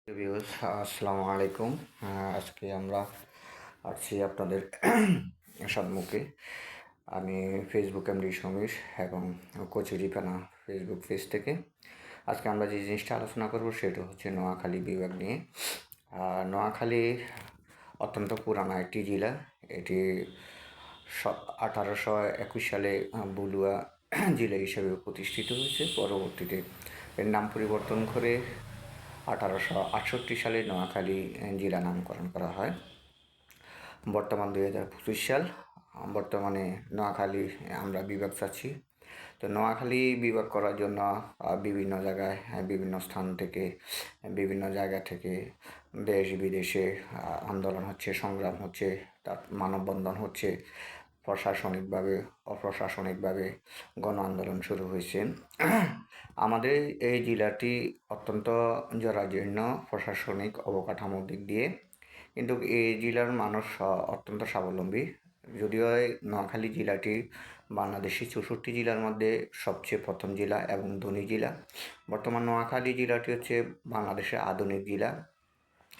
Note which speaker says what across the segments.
Speaker 1: Viewers আসসালামু আলাইকুম। আজকে আমরা আসছি আপনাদের সম্মুখে। আমি ফেসবুক এমডি সমীর এবং কচুরিপানা ফেসবুক পেজ থেকে। আজকে আমরা যে জিনিসটা আলোচনা করব সেটা হচ্ছে নোয়াখালী বিভাগ নিয়ে। নোয়াখালী অত্যন্ত পুরানো একটি জেলা। এটি 1821 সালে বুলুয়া জেলা হিসেবে প্রতিষ্ঠিত হয়েছে। পরবর্তীতে এর নাম পরিবর্তন করে 1868 সালে নোয়াখালী জেলা নামকরণ করা হয়। বর্তমান 2025 সাল। বর্তমানে নোয়াখালী আমরা বিভাগ চাচ্ছি। তো নোয়াখালী বিভাগ করার জন্য বিভিন্ন জায়গায় বিভিন্ন স্থান থেকে বিভিন্ন জায়গা থেকে দেশ বিদেশে আন্দোলন হচ্ছে, সংগ্রাম হচ্ছে, তার মানববন্ধন হচ্ছে, প্রশাসনিকভাবে অপ্রশাসনিকভাবে গণ আন্দোলন শুরু হয়েছে। আমাদের এই জেলাটি অত্যন্ত জরাজীর্ণ প্রশাসনিক অবকাঠামোর দিক দিয়ে, কিন্তু এই জেলার মানুষ অত্যন্ত স্বাবলম্বী। যদিও এই নোয়াখালী জেলাটি বাংলাদেশের 64 জেলার মধ্যে সবচেয়ে প্রথম জেলা এবং ধনী জেলা। বর্তমান নোয়াখালী জেলাটি হচ্ছে বাংলাদেশের আধুনিক জেলা,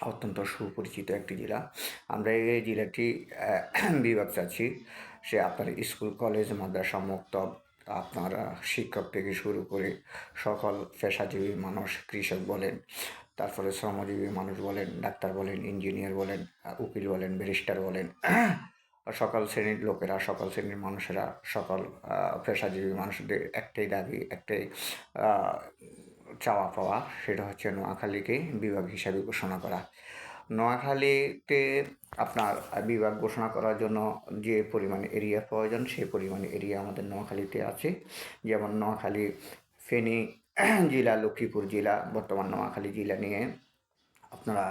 Speaker 1: অত্যন্ত সুপরিচিত একটি জেলা। আমরা এই জেলাটি বিভাগ চাচ্ছি। সে আপনার স্কুল কলেজ মাদ্রাসা মুক্ত, আপনার শিক্ষক থেকে শুরু করে সকল পেশাজীবী মানুষ, কৃষক বলেন, তারপরে শ্রমজীবী মানুষ বলেন, ডাক্তার বলেন, ইঞ্জিনিয়ার বলেন, উকিল বলেন, ব্যারিস্টার বলেন, সকল শ্রেণীর লোকেরা, সকল শ্রেণীর মানুষেরা, সকল পেশাজীবী মানুষদের একটাই দাবি, একটাই চাওয়া পাওয়া, সেটা হচ্ছে নোয়াখালীকে বিভাগ হিসাবে ঘোষণা করা। নোয়াখালীতে আপনার বিভাগ ঘোষণা করার জন্য যে পরিমাণ এরিয়া প্রয়োজন সেই পরিমাণ এরিয়া আমাদের নোয়াখালীতে আছে। যেমন নোয়াখালী, ফেনী জেলা, লক্ষ্মীপুর জেলা, বর্তমান নোয়াখালী জেলা নিয়ে আপনারা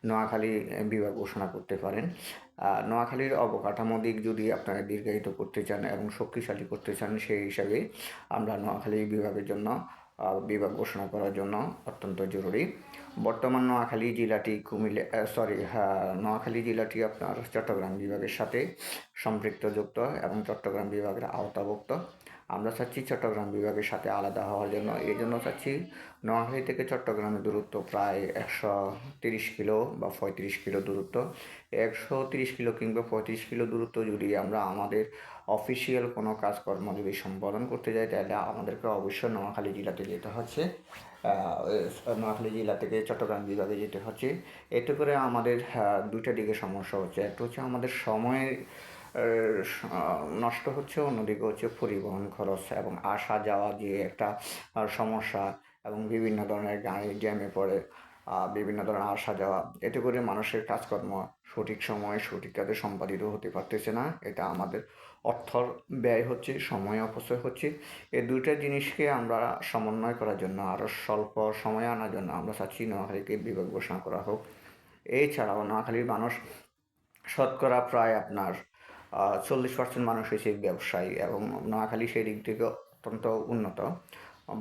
Speaker 1: নোয়াখালী বিভাগ ঘোষণা করতে পারেন। নোয়াখালীর অবকাঠামো দিক যদি আপনারা দীর্ঘায়িত করতে চান এবং শক্তিশালী করতে চান, সেই হিসাবে আমরা নোয়াখালী বিভাগের জন্য বিভাগ ঘোষণা করার জন্য অত্যন্ত জরুরি। বর্তমান নোয়াখালী জেলাটি নোয়াখালী জেলাটি আপনার চট্টগ্রাম বিভাগের সাথে সম্পৃক্তযুক্ত এবং চট্টগ্রাম বিভাগের আওতাভুক্ত। আমরা চাচ্ছি চট্টগ্রাম বিভাগের সাথে আলাদা হওয়ার জন্য। এই জন্য চাচ্ছি নোয়াখালী থেকে চট্টগ্রামের দূরত্ব প্রায় 130 কিলো বা 35 কিলো দূরত্ব। 130 কিলো কিংবা 35 কিলো দূরত্ব যদি আমরা আমাদের অফিসিয়াল কোনো কাজকর্ম যদি সম্পাদন করতে যাই, তাহলে আমাদেরকে অবশ্যই নোয়াখালী জেলাতে যেতে হচ্ছে। নোয়াখালী জেলা থেকে চট্টগ্রাম বিভাগে যেতে হচ্ছে। এতে করে আমাদের দুইটা দিকে সমস্যা হচ্ছে। একটা হচ্ছে আমাদের সময়ের নষ্ট হচ্ছে, অন্যদিকে হচ্ছে পরিবহন খরচ এবং আসা যাওয়া যে একটা সমস্যা, এবং বিভিন্ন ধরনের গাড়ি জ্যামে পড়ে বিভিন্ন ধরনের আসা যাওয়া, এতে করে মানুষের কাজকর্ম সঠিক সময়ে সঠিক কাজে সম্পাদিত হতে পারতেছে না। এটা আমাদের অর্থর ব্যয় হচ্ছে, সময় অপচয় হচ্ছে। এই দুইটা জিনিসকে আমরা সমন্বয় করার জন্য, আরও স্বল্প সময়ে আনার জন্য আমরা চাচ্ছি নোয়াখালীকে বিভাগ ঘোষণা করা হোক। এছাড়াও নোয়াখালীর মানুষ শতকরা প্রায় আপনার 40% মানুষ হয়েছে ব্যবসায়ী, এবং নোয়াখালী সেই দিক থেকে অত্যন্ত উন্নত।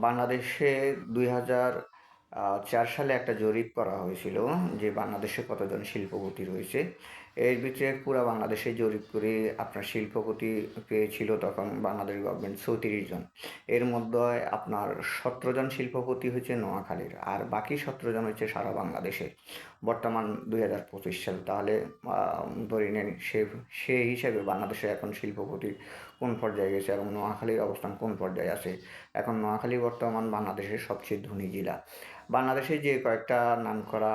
Speaker 1: বাংলাদেশে 2004 সালে একটা জরিপ করা হয়েছিল যে বাংলাদেশে কতজন শিল্পপতি রয়েছে। এর ভিতরে পুরা বাংলাদেশে জরিপ করে আপনার শিল্পপতি পেয়েছিল তখন বাংলাদেশ গভর্নমেন্ট 34 জন। এর মধ্যে আপনার 17 জন শিল্পপতি হচ্ছে নোয়াখালীর, আর বাকি 17 জন হচ্ছে সারা বাংলাদেশে। বর্তমান 2025 সাল। তাহলে ধরে নেন সেই হিসেবে বাংলাদেশে এখন শিল্পপতি কোন পর্যায়ে গেছে এবং নোয়াখালীর অবস্থান কোন পর্যায়ে আছে। এখন নোয়াখালী বর্তমান বাংলাদেশের সবচেয়ে ধনী জেলা। বাংলাদেশে যে কয়েকটা নামকরা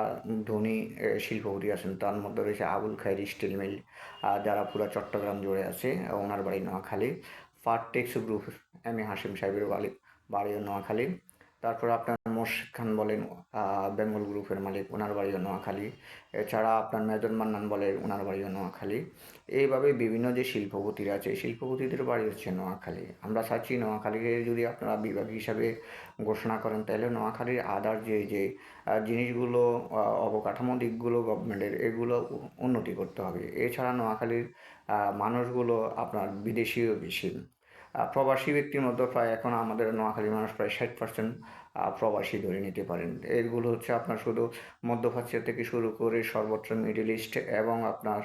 Speaker 1: ধনী শিল্পপতি আছেন তার মধ্যে রয়েছে আবুল খায়ের স্টিল মিল, যারা পুরো চট্টগ্রাম জুড়ে আছে, ওনার বাড়ি Noakhali. ফারটেক্স group, M A Hashim সাহেবের বাড়িও নোয়াখালী। তারপর আপনার মোর্শেদ খান বলেন, বেঙ্গল গ্রুপের মালিক, ওনার বাড়িও নোয়াখালী। এছাড়া আপনার মেজর মান্নান বলে, ওনার বাড়িও নোয়াখালী। এইভাবে বিভিন্ন যে শিল্পপতিরা আছে, শিল্পপতিদের বাড়ি হচ্ছে নোয়াখালী। আমরা চাচ্ছি নোয়াখালীকে যদি আপনারা বিভাগ হিসাবে ঘোষণা করেন, তাহলে নোয়াখালীর আদার যে জিনিসগুলো, অবকাঠামো দিকগুলো গভর্নমেন্টের, এগুলো উন্নতি করতে হবে। এছাড়া নোয়াখালীর মানুষগুলো আপনার বিদেশিও বেশি। প্রবাসী ব্যক্তির মধ্যে প্রায় এখন আমাদের নোয়াখালীর মানুষ প্রায় 60% প্রবাসী ধরে নিতে পারেন। এগুলো হচ্ছে আপনার শুধু মধ্যপ্রাচ্য থেকে শুরু করে সর্বত্র মিডল ইস্ট এবং আপনার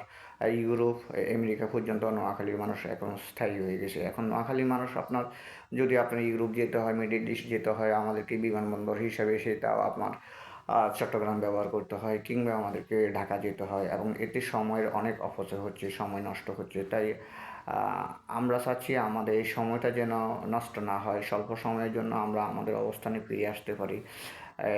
Speaker 1: ইউরোপ, আমেরিকা পর্যন্ত নোয়াখালীর মানুষ এখন স্থায়ী হয়ে গেছে। এখন নোয়াখালীর মানুষ আপনার যদি আপনার ইউরোপ যেতে হয়, মিডল ইস্ট যেতে হয়, আমাদেরকে বিমানবন্দর হিসাবে সেটাও আপনার চট্টগ্রাম ব্যবহার করতে হয় কিংবা আমাদেরকে ঢাকা যেতে হয় এবং এতে সময়ের অনেক অপচয় হচ্ছে, সময় নষ্ট হচ্ছে। তাই আ আমরা চাচ্ছি আমাদের এই সময়টা যেন নষ্ট না হয়। স্বল্প সময়ের জন্য আমরা আমাদের অবস্থানে ফিরে আসতে পারি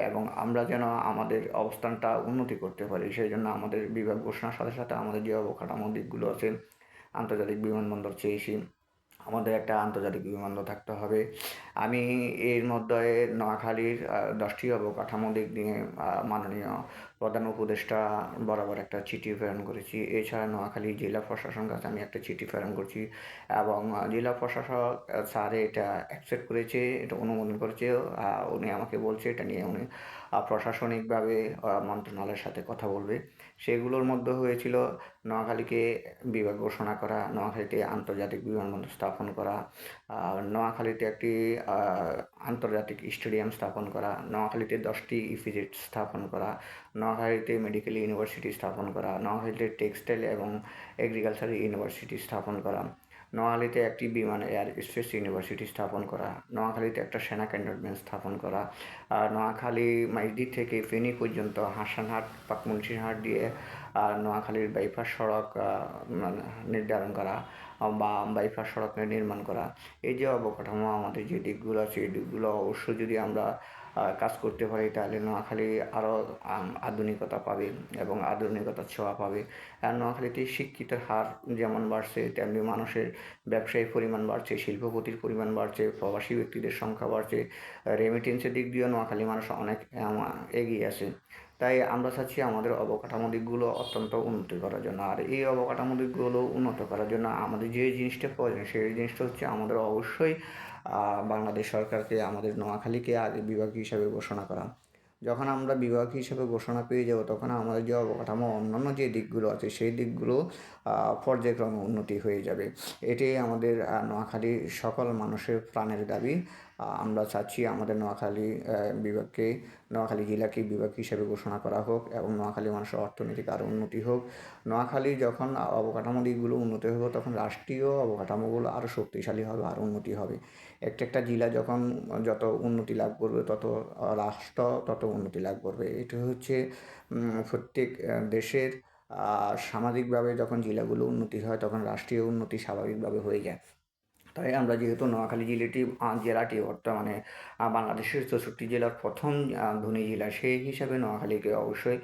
Speaker 1: এবং আমরা যেন আমাদের অবস্থানটা উন্নতি করতে পারি। সেজন্য আমাদের বিভাগ ঘোষণার সাথে, সাথে আমাদের যে অবকাঠামো দিকগুলো আছে, আন্তর্জাতিক বিমানবন্দর চেয়েছি। আমাদের একটা আন্তর্জাতিক বিমানবন্দর থাকতে হবে। আমি এর মধ্যে নোয়াখালীর ১০টি অবকাঠামো দিক নিয়ে মাননীয় প্রধান উপদেষ্টা বরাবর একটা চিঠি প্রেরণ করেছি। এছাড়া নোয়াখালী জেলা প্রশাসনের কাছে আমি একটা চিঠি প্রেরণ করছি এবং জেলা প্রশাসক স্যার এটা অ্যাকসেপ্ট করেছে, এটা অনুমোদন করেছে। উনি আমাকে বলছে এটা নিয়ে উনি প্রশাসনিকভাবে মন্ত্রণালয়ের সাথে কথা বলবে। সেগুলোর মধ্যে হয়েছিল নোয়াখালীকে বিভাগ ঘোষণা করা, নোয়াখালীতে আন্তর্জাতিক বিমানবন্দর স্থাপন করা, নোয়াখালীতে একটি আন্তর্জাতিক স্টেডিয়াম স্থাপন করা, নোয়াখালীতে 10টি ইপিজেড স্থাপন করা, নোয়াখালীতে মেডিকেল ইউনিভার্সিটি স্থাপন করা, নোয়াখালীতে টেক্সটাইল এবং এগ্রিকালচার ইউনিভার্সিটি স্থাপন করা, নোয়াখালীতে একটি বিমান এয়ার স্পেস ইউনিভার্সিটি স্থাপন করা, নোয়াখালীতে একটা সেনা ক্যান্টনমেন্ট স্থাপন করা, নোয়াখালী মাইজদির থেকে ফেনী পর্যন্ত হাসানহাট পাকমুন্সিরহাট দিয়ে নোয়াখালীর বাইপাস সড়ক নির্ধারণ করা বা বাইপাস সড়ক নির্মাণ করা। এই যে অবকাঠামো আমাদের যে দিকগুলো আছে এই দিকগুলো অবশ্যই যদি আমরা কাজ করতে পারি তাহলে নোয়াখালী আরও আধুনিকতা পাবে এবং আধুনিকতার ছোঁয়া পাবে। আর নোয়াখালীতে শিক্ষিতের হার যেমন বাড়ছে তেমনি মানুষের ব্যবসায়িক পরিমাণ বাড়ছে, শিল্পপতির পরিমাণ বাড়ছে, প্রবাসী ব্যক্তিদের সংখ্যা বাড়ছে, রেমিটেন্সের দিক দিয়েও নোয়াখালী মানুষ অনেক এগিয়ে আছে। তাই আমরা চাচ্ছি আমাদের অবকাঠামো দিকগুলো অত্যন্ত উন্নতি করার জন্য। আর এই অবকাঠামো দিকগুলো উন্নত করার জন্য আমাদের যে জিনিসটা প্রয়োজন সেই জিনিসটা হচ্ছে আমাদের অবশ্যই বাংলাদেশ সরকারকে আমাদের নোয়াখালীকে আগে বিভাগ হিসাবে ঘোষণা করা। যখন আমরা বিভাগ হিসেবে ঘোষণা পেয়ে যাব তখন আমাদের যে অবকাঠামো অন্যান্য যে দিকগুলো আছে সেই দিকগুলো পর্যায়ক্রমে উন্নতি হয়ে যাবে। এটাই আমাদের নোয়াখালীর সকল মানুষের প্রাণের দাবি। আমরা চাচ্ছি আমাদের নোয়াখালী বিভাগকে নোয়াখালী জেলাকে বিভাগ হিসেবে ঘোষণা করা হোক এবং নোয়াখালী মানুষের অর্থনৈতিক আরও উন্নতি হোক। নোয়াখালী যখন অবকাঠামো দিকগুলো উন্নতি হবে তখন রাষ্ট্রীয় অবকাঠামোগুলো আরও শক্তিশালী হবে, আরও উন্নতি হবে। একটা একটা জেলা যখন যত উন্নতি লাভ করবে তত রাষ্ট্র তত উন্নতি লাভ করবে। এটা হচ্ছে প্রত্যেক দেশের সামাজিকভাবে যখন জেলাগুলো উন্নতি হয় তখন রাষ্ট্রীয় উন্নতি স্বাভাবিকভাবে হয়ে যায়। তাই আমরা যেহেতু নোয়াখালী জেলাটি বর্তমানে বাংলাদেশের 64 জেলার প্রথম ধনী জেলা, সেই হিসাবে নোয়াখালীকে অবশ্যই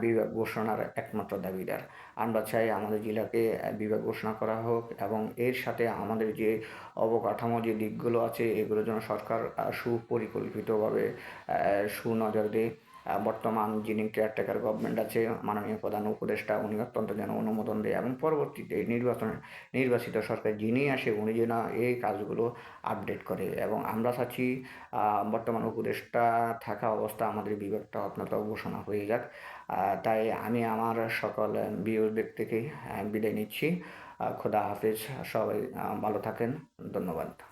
Speaker 1: বিভাগ ঘোষণার একমাত্র দাবিদার। আমরা চাই আমাদের জেলাকে বিভাগ ঘোষণা করা হোক এবং এর সাথে আমাদের যে অবকাঠামো যে দিকগুলো আছে এগুলোর জন্য সরকার সুপরিকল্পিতভাবে সুনজর দেয়। বর্তমান যিনি কেয়ারটেকার গভর্নমেন্ট আছে মাননীয় প্রধান উপদেষ্টা উনি অত্যন্ত যেন অনুমোদন দেয় এবং পরবর্তীতে নির্বাচিত সরকার যিনি আসে উনি যেন এই কাজগুলো আপডেট করে এবং আমরা চাচ্ছি বর্তমান উপদেষ্টা থাকা অবস্থা আমাদের বিভাগটা অত্যন্ত ঘোষণা হয়ে যাক। তাই আমি আমার সকল ভিউয়ারদের থেকে বিদায় নিচ্ছি। খোদা হাফেজ। সবাই ভালো থাকেন। ধন্যবাদ।